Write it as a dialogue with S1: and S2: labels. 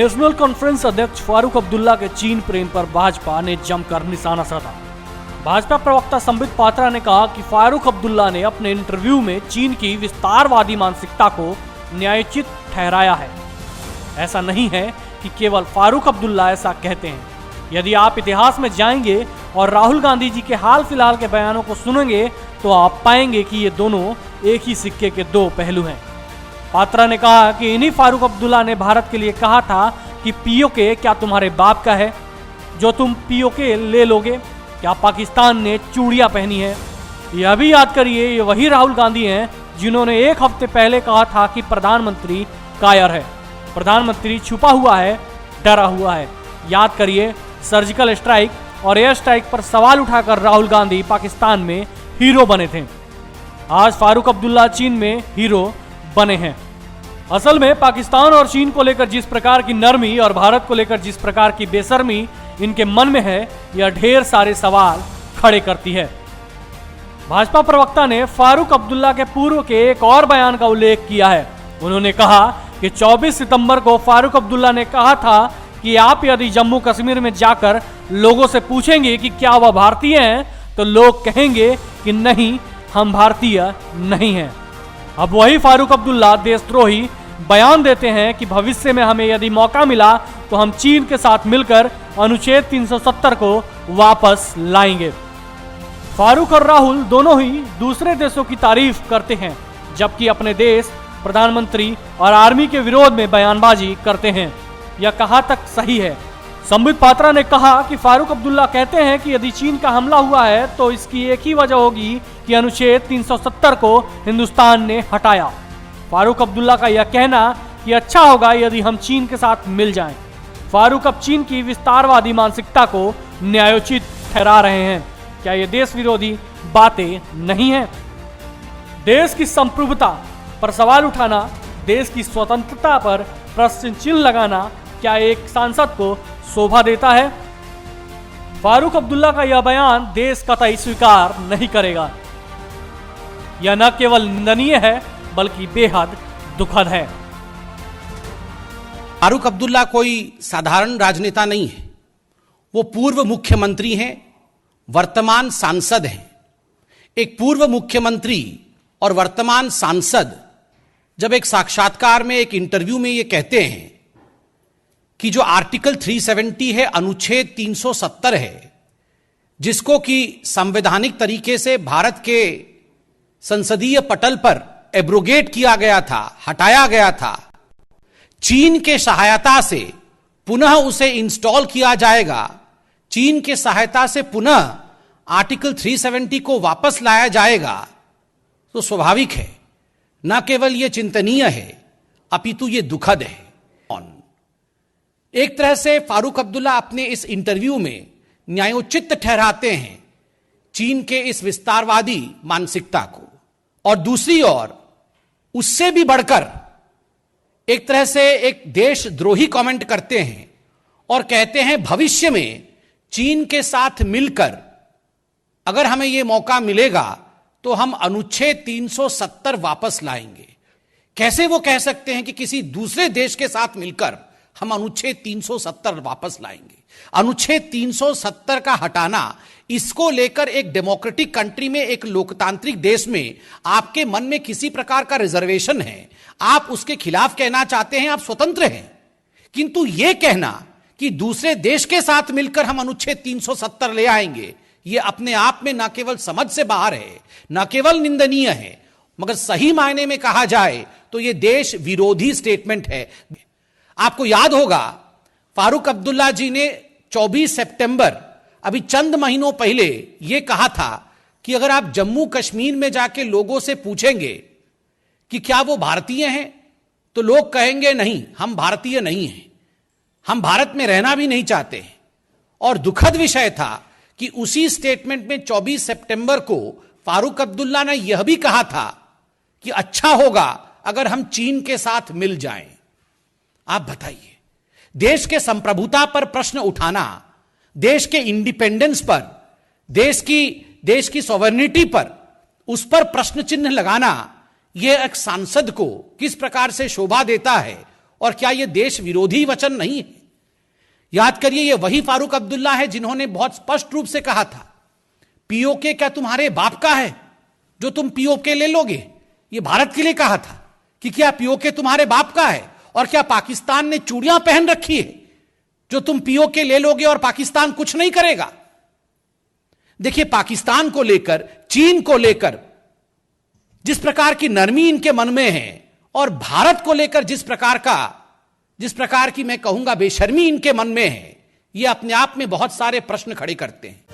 S1: National conference अध्यक्ष फारूक अब्दुल्ला के चीन प्रेम पर भाजपा ने जमकर निशाना साधा। भाजपा प्रवक्ता संबित पात्रा ने कहा कि फारूक अब्दुल्ला ने अपने इंटरव्यू में चीन की विस्तारवादी मानसिकता को न्यायोचित ठहराया है। ऐसा नहीं है कि केवल फारूक अब्दुल्ला ऐसा कहते हैं। यदि आप इतिहास में जाएंगे और राहुल गांधी जी के हाल फिलहाल के बयानों को सुनेंगे तो आप पाएंगे कि ये दोनों एक ही सिक्के के दो पहलू हैं। पात्रा ने कहा कि इन्हीं फारूक अब्दुल्ला ने भारत के लिए कहा था कि पीओके क्या तुम्हारे बाप का है जो तुम पीओके ले लोगे? क्या पाकिस्तान ने चूड़ियां पहनी है? यह भी याद करिए, ये वही राहुल गांधी हैं जिन्होंने एक हफ्ते पहले कहा था कि प्रधानमंत्री कायर है, प्रधानमंत्री छुपा हुआ है, डरा हुआ है। याद करिए, सर्जिकल स्ट्राइक और एयर स्ट्राइक पर सवाल उठाकर राहुल गांधी पाकिस्तान में हीरो बने थे। आज फारूक अब्दुल्ला चीन में हीरो बने हैं। असल में पाकिस्तान और चीन को लेकर जिस प्रकार की नरमी और भारत को लेकर जिस प्रकार की बेशर्मी इनके मन में है, यह ढेर सारे सवाल खड़े करती है। भाजपा प्रवक्ता ने फारूक अब्दुल्ला के पूर्व के एक और बयान का उल्लेख किया है। उन्होंने कहा कि 24 सितंबर को फारूक अब्दुल्ला ने कहा था कि आप यदि जम्मू कश्मीर में जाकर लोगों से पूछेंगे कि क्या वह भारतीय हैं, तो लोग कहेंगे कि नहीं, हम भारतीय नहीं हैं। अब वही फारूक अब्दुल्ला देशद्रोही बयान देते हैं कि भविष्य में हमें यदि मौका मिला तो हम चीन के साथ मिलकर अनुच्छेद 370 को वापस लाएंगे। फारूक और राहुल दोनों ही दूसरे देशों की तारीफ करते हैं, जबकि अपने देश, प्रधानमंत्री और आर्मी के विरोध में बयानबाजी करते हैं। यह कहाँ तक सही है? संबित पात्रा ने कहा कि फारूक अब्दुल्ला कहते हैं कि यदि चीन का हमला हुआ है तो इसकी एक ही वजह होगी कि अनुच्छेद 370 को हिंदुस्तान ने हटाया। फारूक अब्दुल्ला का यह कहना कि अच्छा होगा यदि हम चीन के साथ मिल जाएं। फारूक अब चीन की विस्तारवादी मानसिकता को न्यायोचित ठहरा रहे हैं। क्या ये देश विरोधी बातें नहीं हैं? देश की संप्रभुता पर सवाल उठाना, देश की स्वतंत्रता पर प्रश्न चिन्ह लगाना क्या एक सांसद को शोभा देता है? फारूक अब्दुल्ला का यह बयान देश कतई स्वीकार नहीं करेगा। यह न केवल निंदनीय है बल्कि बेहद दुखद है।
S2: फारूक अब्दुल्ला कोई साधारण राजनेता नहीं है। वो पूर्व मुख्यमंत्री हैं, वर्तमान सांसद हैं। एक पूर्व मुख्यमंत्री और वर्तमान सांसद जब एक साक्षात्कार में, एक इंटरव्यू में ये कहते हैं कि जो आर्टिकल 370 है, अनुच्छेद 370 है, जिसको कि संवैधानिक तरीके से भारत के संसदीय पटल पर एब्रोगेट किया गया था, हटाया गया था, चीन के सहायता से पुनः उसे इंस्टॉल किया जाएगा, चीन के सहायता से पुनः आर्टिकल 370 को वापस लाया जाएगा, तो स्वाभाविक है, न केवल यह चिंतनीय है अपितु यह दुखद है। एक तरह से फारूक अब्दुल्ला अपने इस इंटरव्यू में न्यायोचित ठहराते हैं चीन के इस विस्तारवादी मानसिकता को, और दूसरी ओर उससे भी बढ़कर एक तरह से एक देशद्रोही कमेंट करते हैं और कहते हैं भविष्य में चीन के साथ मिलकर अगर हमें यह मौका मिलेगा तो हम अनुच्छेद 370 वापस लाएंगे। कैसे वो कह सकते हैं कि किसी दूसरे देश के साथ मिलकर हम अनुच्छेद 370 वापस लाएंगे? अनुच्छेद 370 का हटाना, इसको लेकर एक डेमोक्रेटिक कंट्री में, एक लोकतांत्रिक देश में आपके मन में किसी प्रकार का रिजर्वेशन है, आप उसके खिलाफ कहना चाहते हैं, आप स्वतंत्र हैं। किंतु यह कहना कि दूसरे देश के साथ मिलकर हम अनुच्छेद 370 ले आएंगे, यह अपने आप में न केवल समझ से बाहर है, न केवल निंदनीय है, मगर सही मायने में कहा जाए तो यह देश विरोधी स्टेटमेंट है। आपको याद होगा, फारूक अब्दुल्ला जी ने 24 सितंबर, अभी चंद महीनों पहले यह कहा था कि अगर आप जम्मू कश्मीर में जाके लोगों से पूछेंगे कि क्या वो भारतीय हैं, तो लोग कहेंगे नहीं, हम भारतीय नहीं हैं, हम भारत में रहना भी नहीं चाहते हैं। और दुखद विषय था कि उसी स्टेटमेंट में 24 सितंबर को फारूक अब्दुल्ला ने यह भी कहा था कि अच्छा होगा अगर हम चीन के साथ मिल जाएं। आप बताइए, देश के संप्रभुता पर प्रश्न उठाना, देश के इंडिपेंडेंस पर, देश की सॉवरेनिटी पर, उस पर प्रश्न चिन्ह लगाना, यह एक सांसद को किस प्रकार से शोभा देता है और क्या यह देश विरोधी वचन नहीं है? याद करिए, यह वही फारूक अब्दुल्ला है जिन्होंने बहुत स्पष्ट रूप से कहा था, पीओके क्या तुम्हारे बाप का है जो तुम पीओके ले लोगे? यह भारत के लिए कहा था कि क्या पीओके तुम्हारे बाप का है? और क्या पाकिस्तान ने चूड़ियां पहन रखी है जो तुम पीओके ले लोगे और पाकिस्तान कुछ नहीं करेगा? देखिए, पाकिस्तान को लेकर, चीन को लेकर जिस प्रकार की नरमी इनके मन में है और भारत को लेकर जिस प्रकार की मैं कहूंगा बेशर्मी इनके मन में है, यह अपने आप में बहुत सारे प्रश्न खड़े करते हैं।